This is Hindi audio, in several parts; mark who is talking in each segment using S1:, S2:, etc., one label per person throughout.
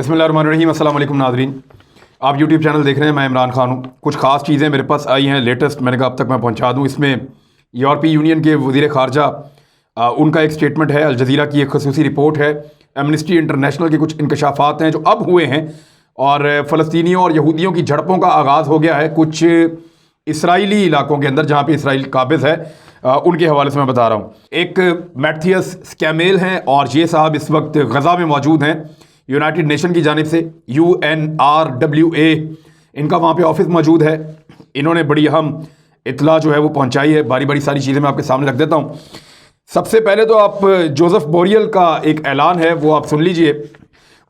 S1: बिस्मिल्लाहिर्रहमानिर्रहीम। अस्सलाम वालेकुम नाज़रीन, आप यूट्यूब चैनल देख रहे हैं। मैं इमरान खान हूँ। कुछ ख़ास चीज़ें मेरे पास आई हैं लेटेस्ट, मैंने कहा अब तक मैं पहुँचा दूँ। इसमें यूरोपीय यूनियन के वज़ीर ख़ारजा उनका एक स्टेटमेंट है, अल जज़ीरा की एक खसूसी रिपोर्ट है, एमनेस्टी इंटरनेशनल के कुछ इंकशाफात हैं जो अब हुए हैं, और फ़लस्तीनियों और यहूदियों की झड़पों का आगाज़ हो गया है कुछ इसराइली इलाकों के अंदर जहाँ पे इसराइल काबिज़ है। उनके हवाले से मैं बता रहा हूँ। एक मैथियस स्कैमेल हैं और ये साहब इस वक्त गज़ा में मौजूद हैं। यूनाइटेड नेशन की जानिब से UNRWA इनका वहाँ पे ऑफिस मौजूद है। इन्होंने बड़ी अहम इतला जो है वो पहुँचाई है। बारी बारी सारी चीज़ें मैं आपके सामने रख देता हूँ। सबसे पहले तो आप जोसेफ बोरियल का एक ऐलान है वो आप सुन लीजिए।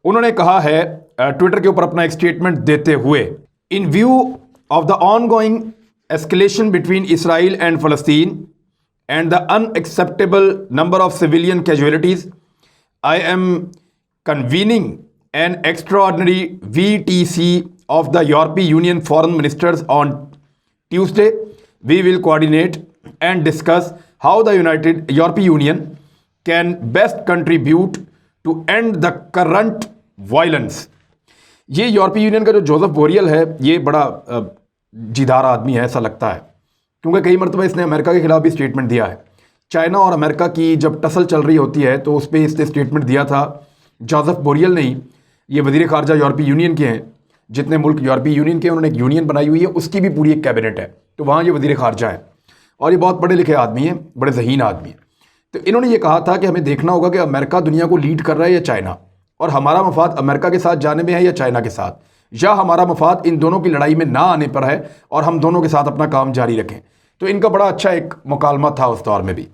S1: उन्होंने कहा है ट्विटर के ऊपर अपना एक स्टेटमेंट देते हुए, इन view of the on going escalation between Israel and Palestine and the unacceptable number of civilian casualties, I am convening an extraordinary VTC of the European Union Foreign Ministers on Tuesday. We will coordinate and discuss how the European Union can best contribute to end the current violence. ये यूरोपीय यूनियन का जो जोसेफ बोरियल है ये बड़ा जिदार आदमी है ऐसा लगता है, क्योंकि कई मरतबा इसने अमेरिका के खिलाफ भी स्टेटमेंट दिया है। चाइना और अमेरिका की जब टसल चल रही होती है तो उस पर इसने स्टेटमेंट दिया था। जोसेफ बोरियल नहीं, ये वज़ीर ख़ारजा यूरोपीय यूनियन के हैं। जितने मुल्क यूरोपीय यूनियन के उन्होंने एक यूनियन बनाई हुई है, उसकी भी पूरी एक कैबिनेट है, तो वहाँ ये वज़ीर ख़ारजा है और ये बहुत पढ़े लिखे आदमी हैं, बड़े ज़हीन आदमी हैं। तो इन्होंने ये कहा था कि हमें देखना होगा कि अमेरिका दुनिया को लीड कर रहा है या चाइना, और हमारा मफाद अमेरिका के साथ जाने में है या चाइना के साथ, या हमारा मफाद इन दोनों की लड़ाई में ना आने पर है और हम दोनों के साथ अपना काम जारी रखें। तो इनका बड़ा अच्छा एक मुकालमा था उस दौर में भी।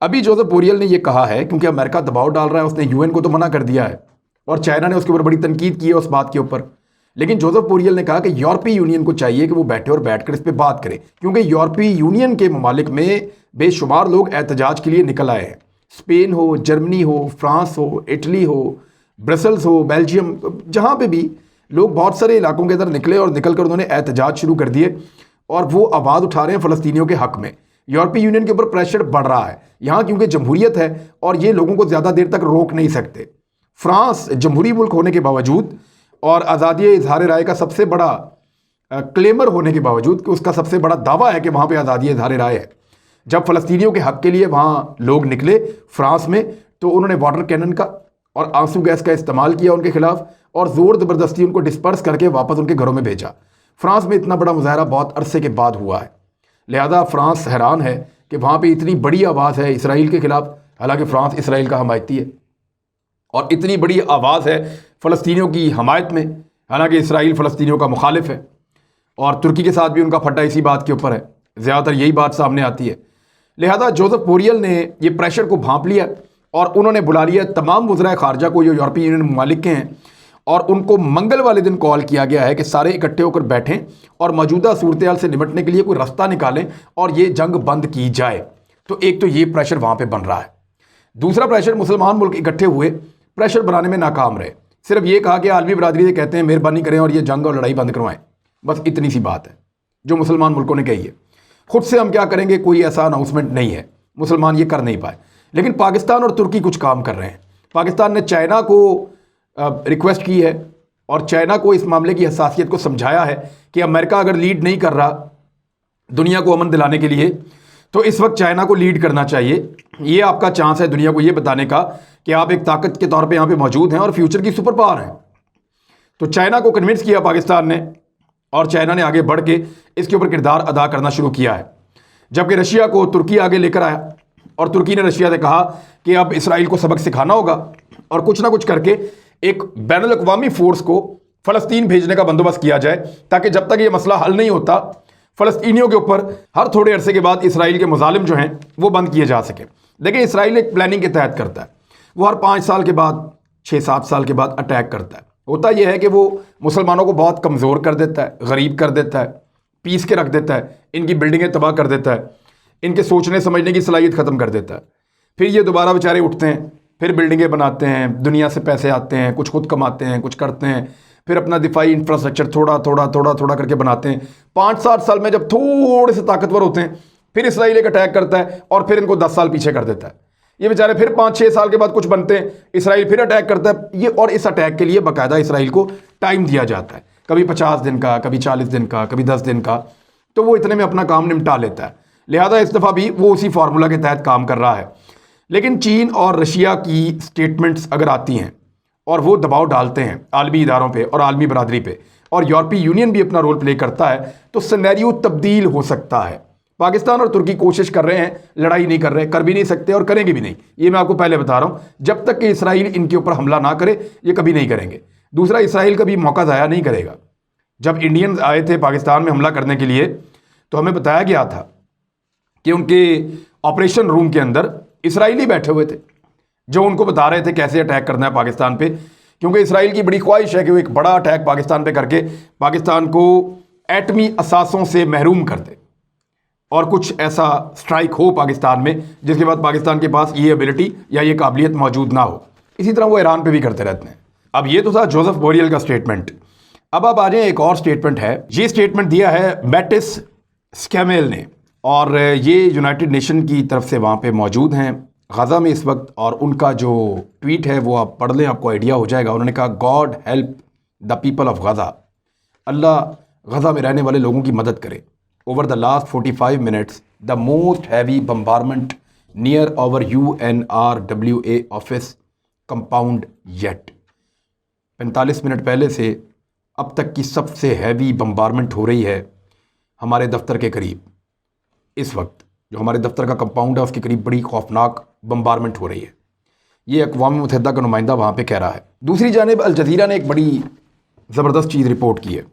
S1: अभी जोसेफ बोरियल ने यह कहा है क्योंकि अमेरिका दबाव डाल रहा है, उसने UN को तो मना कर दिया है और चाइना ने उसके ऊपर बड़ी तनकीद की है उस बात के ऊपर। लेकिन जोसेफ बोरियल ने कहा कि यूरोपीय यूनियन को चाहिए कि वो बैठे और बैठकर इस पर बात करे, क्योंकि यूरोपीय यूनियन के ममालिक में बेशुमार लोग एहतजाज के लिए निकल आए हैं। स्पेन हो, जर्मनी हो, फ्रांस हो, इटली हो, ब्रसल्स हो, बेल्जियम, जहाँ पर भी लोग बहुत सारे इलाकों के अंदर निकले और निकल कर उन्होंने एहतजाज शुरू कर दिए और वो आवाज़ उठा रहे हैं फ़लस्तीनियों के हक़ में। यूरोपीय यूनियन के ऊपर प्रेशर बढ़ रहा है यहाँ, क्योंकि जमहूरियत है और ये लोगों को ज़्यादा देर तक रोक नहीं सकते। फ्रांस जमहूरी मुल्क होने के बावजूद और आज़ादी इजहार राय का सबसे बड़ा क्लेमर होने के बावजूद कि उसका सबसे बड़ा दावा है कि वहाँ पे आज़ादी इजहार राय है। जब फ़लस्तीनियों के हक़ के लिए वहाँ लोग निकले फ्रांस में, तो उन्होंने वाटर कैनन का और आंसू गैस का इस्तेमाल किया उनके खिलाफ और ज़ोर ज़बरदस्ती उनको डिस्पर्स करके वापस उनके घरों में भेजा। फ्रांस में इतना बड़ा मुजाहरा बहुत अरसे के बाद हुआ है, लिहाजा फ्रांस हैरान है कि वहाँ पे इतनी बड़ी आवाज़ है इसराइल के ख़िलाफ़, हालांकि फ्रांस इसराइल का हमायती है, और इतनी बड़ी आवाज़ है फ़लस्तीनियों की हमायत में, हालांकि इसराइल फ़लस्तीनियों का मुखालिफ है। और तुर्की के साथ भी उनका फट्टा इसी बात के ऊपर है, ज़्यादातर यही बात सामने आती है। लिहाजा जोसेफ बोरियल ने ये प्रेशर को भांप लिया और उन्होंने बुला लिया तमाम वज़राए ख़ारजा को जो यूरोपीय यूनियन ममालिक के हैं, और उनको मंगल वाले दिन कॉल किया गया है कि सारे इकट्ठे होकर बैठें और मौजूदा सूरत हाल से निपटने के लिए कोई रास्ता निकालें और ये जंग बंद की जाए। तो एक तो ये प्रेशर वहाँ पे बन रहा है। दूसरा प्रेशर, मुसलमान मुल्क इकट्ठे हुए प्रेशर बनाने में नाकाम रहे। सिर्फ ये कहा कि आलमी बरादरी से कहते हैं मेहरबानी करें और ये जंग और लड़ाई बंद करवाएं, बस इतनी सी बात है जो मुसलमान मुल्कों ने कही है। खुद से हम क्या करेंगे, कोई ऐसा अनाउंसमेंट नहीं है, मुसलमान ये कर नहीं पाए। लेकिन पाकिस्तान और तुर्की कुछ काम कर रहे हैं। पाकिस्तान ने चाइना को रिक्वेस्ट की है और चाइना को इस मामले की हसासियत को समझाया है कि अमेरिका अगर लीड नहीं कर रहा दुनिया को अमन दिलाने के लिए, तो इस वक्त चाइना को लीड करना चाहिए। ये आपका चांस है दुनिया को ये बताने का कि आप एक ताकत के तौर पे यहाँ पे मौजूद हैं और फ्यूचर की सुपर पावर हैं। तो चाइना को कन्विंस किया पाकिस्तान ने, और चाइना ने आगे बढ़ के इसके ऊपर किरदार अदा करना शुरू किया है। जबकि रशिया को तुर्की आगे लेकर आया और तुर्की ने रशिया से कहा कि अब इसराइल को सबक सिखाना होगा और कुछ ना कुछ करके एक बैनुल अक़वामी फोर्स को फ़लस्तीन भेजने का बंदोबस्त किया जाए, ताकि जब तक ये मसला हल नहीं होता फ़लस्तीनियों के ऊपर हर थोड़े अरसे के बाद इसराइल के मुजालिम जो हैं वो बंद किए जा सके। देखिए, इसराइल एक प्लानिंग के तहत करता है, वो हर 5 साल के बाद 6-7 साल के बाद अटैक करता है। होता यह है कि वो मुसलमानों को बहुत कमज़ोर कर देता है, गरीब कर देता है, पीस के रख देता है, इनकी बिल्डिंगें तबाह कर देता है, इनके सोचने समझने की सलाहियत ख़त्म कर देता है। फिर ये दोबारा बेचारे उठते हैं, फिर बिल्डिंगें बनाते हैं, दुनिया से पैसे आते हैं, कुछ खुद कमाते हैं, कुछ करते हैं, फिर अपना दिफाई इंफ्रास्ट्रक्चर थोड़ा करके बनाते हैं। 5-7 साल में जब थोड़े से ताकतवर होते हैं फिर इसराइल एक अटैक करता है और फिर इनको 10 साल पीछे कर देता है। ये बेचारे फिर 5-6 साल के बाद कुछ बनते हैं, इसराइल फिर अटैक करता है ये, और इस अटैक के लिए बाकायदा इसराइल को टाइम दिया जाता है, कभी 50 दिन का, कभी 40 दिन का, कभी 10 दिन का, तो वो इतने में अपना काम निपटा लेता है। लिहाजा इस दफ़ा भी वो उसी फार्मूला के तहत काम कर रहा है। लेकिन चीन और रशिया की स्टेटमेंट्स अगर आती हैं और वो दबाव डालते हैं आलमी इदारों पे और आलमी बरादरी पे, और यूरोपीय यूनियन भी अपना रोल प्ले करता है, तो सिनेरियो तब्दील हो सकता है। पाकिस्तान और तुर्की कोशिश कर रहे हैं, लड़ाई नहीं कर रहे, कर भी नहीं सकते और करेंगे भी नहीं, ये मैं आपको पहले बता रहा हूँ। जब तक कि इसराइल इनके ऊपर हमला ना करे ये कभी नहीं करेंगे। दूसरा, इसराइल कभी मौका ज़ाया नहीं करेगा। जब इंडियंस आए थे पाकिस्तान में हमला करने के लिए तो हमें बताया गया था कि उनके ऑपरेशन रूम के अंदर इसराइली बैठे हुए थे जो उनको बता रहे थे कैसे अटैक करना है पाकिस्तान पे, क्योंकि इसराइल की बड़ी ख्वाहिश है कि वो एक बड़ा अटैक पाकिस्तान पे करके पाकिस्तान को एटमी असासों से महरूम कर दे और कुछ ऐसा स्ट्राइक हो पाकिस्तान में जिसके बाद पाकिस्तान के पास ये एबिलिटी या ये काबिलियत मौजूद ना हो। इसी तरह वो ईरान पे भी करते रहते हैं। अब ये तो था जोसेफ बोरियल का स्टेटमेंट। अब आप आ जाए, एक और स्टेटमेंट है। ये स्टेटमेंट दिया है मैटिस स्कैमेल ने, और ये यूनाइटेड नेशन की तरफ से वहाँ पे मौजूद हैं गज़ा में इस वक्त, और उनका जो ट्वीट है वो आप पढ़ लें, आपको आइडिया हो जाएगा। उन्होंने कहा, God help the people of Gaza, अल्लाह गज़ा में रहने वाले लोगों की मदद करे। Over the last 45 minutes the most heavy bombardment near our UNRWA office compound yet. 45 minute पहले से अब तक की सबसे हैवी बम्बारमेंट हो रही है हमारे दफ्तर के करीब। इस वक्त जो हमारे दफ्तर का कंपाउंड है उसके करीब बड़ी खौफनाक बम्बारमेंट हो रही है। ये अक़वाम मुत्तहिदा का नुमाइंदा वहाँ पे कह रहा है। दूसरी जानिब अल जज़ीरा ने एक बड़ी ज़बरदस्त चीज़ रिपोर्ट की है।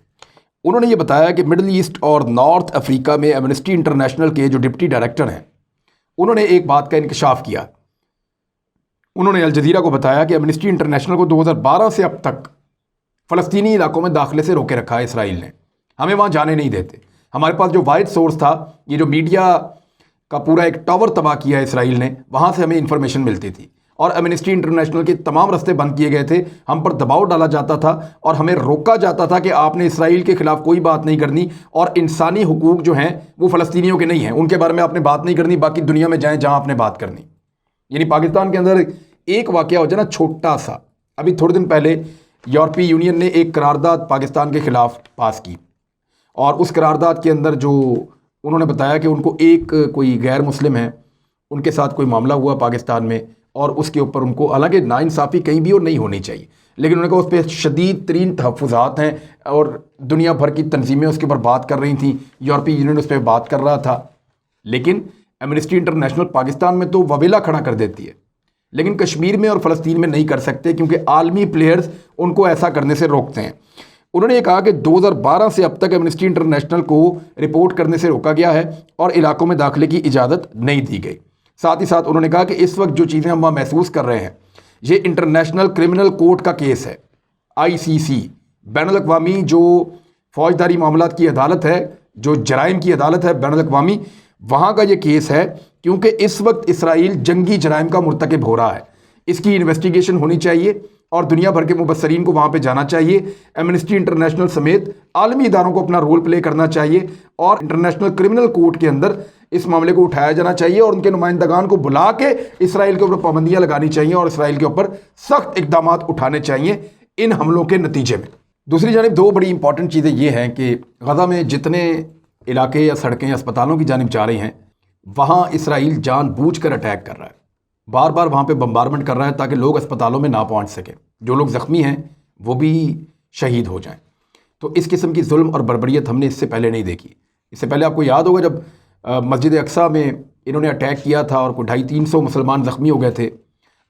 S1: उन्होंने ये बताया कि मिडल ईस्ट और नॉर्थ अफ्रीका में एमनेस्टी इंटरनेशनल के जो डिप्टी डायरेक्टर हैं उन्होंने एक बात का इंकशाफ किया। उन्होंने अल जज़ीरा को बताया कि एमनेस्टी इंटरनेशनल को 2012 से अब तक फ़लस्तीनी इलाकों में दाखिले से रोके रखा है इसराइल ने, हमें वहाँ जाने नहीं देते। हमारे पास जो वाइड सोर्स था, ये जो मीडिया का पूरा एक टावर तबाह किया इसराइल ने, वहाँ से हमें इंफॉर्मेशन मिलती थी, और एमनेस्टी इंटरनेशनल के तमाम रास्ते बंद किए गए थे। हम पर दबाव डाला जाता था और हमें रोका जाता था कि आपने इसराइल के ख़िलाफ़ कोई बात नहीं करनी, और इंसानी हुकूक जो हैं वो फ़लस्तीनियों के नहीं हैं, उनके बारे में आपने बात नहीं करनी, बाकी दुनिया में जाएँ जहाँ आपने बात करनी। यानी पाकिस्तान के अंदर एक वाक़या हो जाए ना छोटा सा, अभी थोड़े दिन पहले यूरोपीय यूनियन ने एक करारदाद पाकिस्तान के ख़िलाफ़ पास की, और उस करारदाद के अंदर जो उन्होंने बताया कि उनको एक कोई गैर मुस्लिम है उनके साथ कोई मामला हुआ पाकिस्तान में, और उसके ऊपर उनको, हालांकि नाइंसाफ़ी कहीं भी और नहीं होनी चाहिए, लेकिन उन्होंने कहा उस पर शदीद तरीन तहफ़्फ़ुज़ात हैं और दुनिया भर की तंजीमें उसके ऊपर बात कर रही थी, यूरोपीय यूनियन उस पर बात कर रहा था। लेकिन एमनेस्टी इंटरनेशनल पाकिस्तान में तो वबीला खड़ा कर देती है, लेकिन कश्मीर में और फ़लस्तीन में नहीं कर सकते क्योंकि आलमी प्लेयर्स उनको ऐसा करने से रोकते हैं। उन्होंने ये कहा कि 2012 से अब तक एमनेस्टी इंटरनेशनल को रिपोर्ट करने से रोका गया है और इलाकों में दाखिले की इजाज़त नहीं दी गई। साथ ही साथ उन्होंने कहा कि इस वक्त जो चीज़ें हम वहाँ महसूस कर रहे हैं, ये इंटरनेशनल क्रिमिनल कोर्ट का केस है, ICC, बैनुल अक़वामी जो फ़ौजदारी मामलात की अदालत है, जो जराइम की अदालत है बैनुल अक़वामी, वहाँ का ये केस है, क्योंकि इस वक्त इसराइल जंगी जराइम का मुर्तकिब हो रहा है। इसकी इन्वेस्टिगेशन होनी चाहिए और दुनिया भर के मुबस्सरीन को वहाँ पे जाना चाहिए। एमनेस्टी इंटरनेशनल समेत आलमी इदारों को अपना रोल प्ले करना चाहिए और इंटरनेशनल क्रिमिनल कोर्ट के अंदर इस मामले को उठाया जाना चाहिए और उनके नुमाइंदगान को बुला के इसराइल के ऊपर पाबंदियाँ लगानी चाहिए और इसराइल के ऊपर सख्त इकदाम उठाने चाहिए इन हमलों के नतीजे में। दूसरी जानिब दो बड़ी इंपॉर्टेंट चीज़ें ये हैं कि गज़ा में जितने इलाके या सड़कें अस्पतालों की जानिब जा रही हैं, वहाँ इसराइल जानबूझकर अटैक कर रहा है, बार बार वहाँ पे बम्बारमेंट कर रहा है ताकि लोग अस्पतालों में ना पहुँच सकें, जो लोग ज़ख्मी हैं वो भी शहीद हो जाएं। तो इस किस्म की जुल्म और बर्बरियत हमने इससे पहले नहीं देखी। इससे पहले आपको याद होगा जब मस्जिद अक्सा में इन्होंने अटैक किया था और कोई 250-300 मुसलमान ज़ख्मी हो गए थे,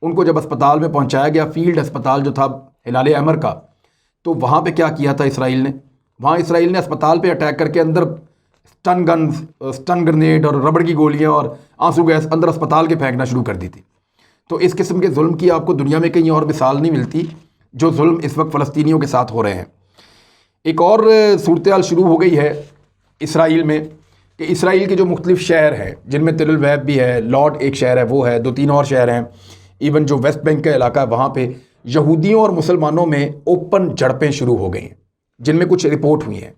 S1: उनको जब अस्पताल में पहुँचाया गया, फील्ड अस्पताल जो था हिलाल अहमर का, तो वहाँ पर क्या किया था इसराइल ने? वहाँ इसराइल ने अस्पताल पर अटैक करके अंदर स्टन ग्रेनेड और रबड़ की गोलियां और आंसू गैस अंदर अस्पताल के फेंकना शुरू कर दी थी। तो इस किस्म के जुल्म की आपको दुनिया में कहीं और मिसाल नहीं मिलती जो जुल्म इस वक्त फ़लस्तीनियों के साथ हो रहे हैं। एक और सूरत हाल शुरू हो गई है इसराइल में कि इसराइल के जो मुख्तलिफ शहर हैं, जिनमें तिल अवीव भी है, लॉड एक शहर है वो है, 2-3 और शहर हैं, इवन जो वेस्ट बैंक का इलाका है वहाँ पर यहूदियों और मुसलमानों में ओपन झड़पें शुरू हो गई हैं, जिनमें कुछ रिपोर्ट हुई हैं।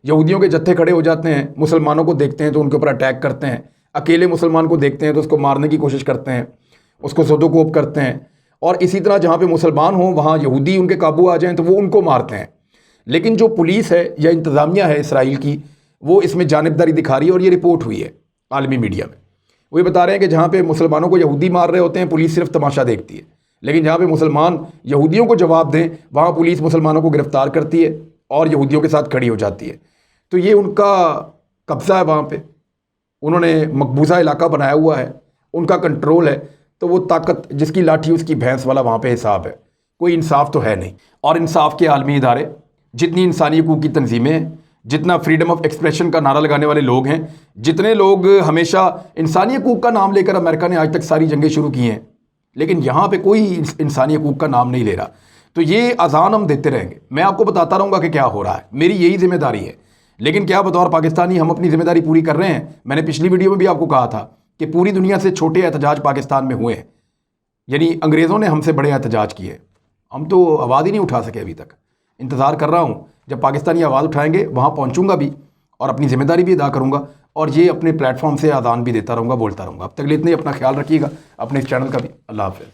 S1: यहूदियों के जत्थे खड़े हो जाते हैं, मुसलमानों को देखते हैं तो उनके ऊपर अटैक करते हैं, अकेले मुसलमान को देखते हैं तो उसको मारने की कोशिश करते हैं, उसको सदोकोप करते हैं। और इसी तरह जहाँ पे मुसलमान हों वहाँ यहूदी उनके काबू आ जाएं तो वो उनको मारते हैं। लेकिन जो पुलिस है या इंतज़ामिया है इसराइल की, वो इसमें जानिबदारी दिखा रही है और ये रिपोर्ट हुई है आलमी मीडिया में। वो ये बता रहे हैं कि जहाँ पे मुसलमानों को यहूदी मार रहे होते हैं पुलिस सिर्फ तमाशा देखती है, लेकिन जहाँ पे मुसलमान यहूदियों को जवाब दें वहाँ पुलिस मुसलमानों को गिरफ्तार करती है और यहूदियों के साथ खड़ी हो जाती है। तो ये उनका कब्ज़ा है वहाँ पे, उन्होंने मकबूजा इलाका बनाया हुआ है, उनका कंट्रोल है। तो वो ताकत जिसकी लाठी उसकी भैंस वाला वहाँ पे हिसाब है, कोई इंसाफ तो है नहीं। और इंसाफ के आलमी इदारे, जितनी इंसानी हकूक़ की तंजीमें हैं, जितना फ्रीडम ऑफ एक्सप्रेशन का नारा लगाने वाले लोग हैं, जितने लोग हमेशा इंसानी हकूक़ का नाम लेकर अमेरिका ने आज तक सारी जंगें शुरू की हैं, लेकिन यहाँ पे कोई इंसानी हकूक़ का नाम नहीं ले रहा। तो ये अजान हम देते रहेंगे, मैं आपको बताता रहूँगा कि क्या हो रहा है, मेरी यही जिम्मेदारी है। लेकिन क्या बतौर पाकिस्तानी हम अपनी जिम्मेदारी पूरी कर रहे हैं? मैंने पिछली वीडियो में भी आपको कहा था कि पूरी दुनिया से छोटे एहतजाज पाकिस्तान में हुए हैं, यानी अंग्रेज़ों ने हमसे बड़े एहतजाज किए, हम तो आवाज़ ही नहीं उठा सके अभी तक। इंतज़ार कर रहा हूँ जब पाकिस्तानी आवाज़ उठाएंगे, वहाँ पहुँचूँगा भी और अपनी ज़िम्मेदारी भी अदा करूँगा और ये अपने प्लेटफॉर्म से आज़ान भी देता रहूँगा, बोलता रहूँगा। अब तक के लिए इतने, अपना ख्याल रखिएगा, अपने इस चैनल का भी। अल्लाह हाफ़िज़।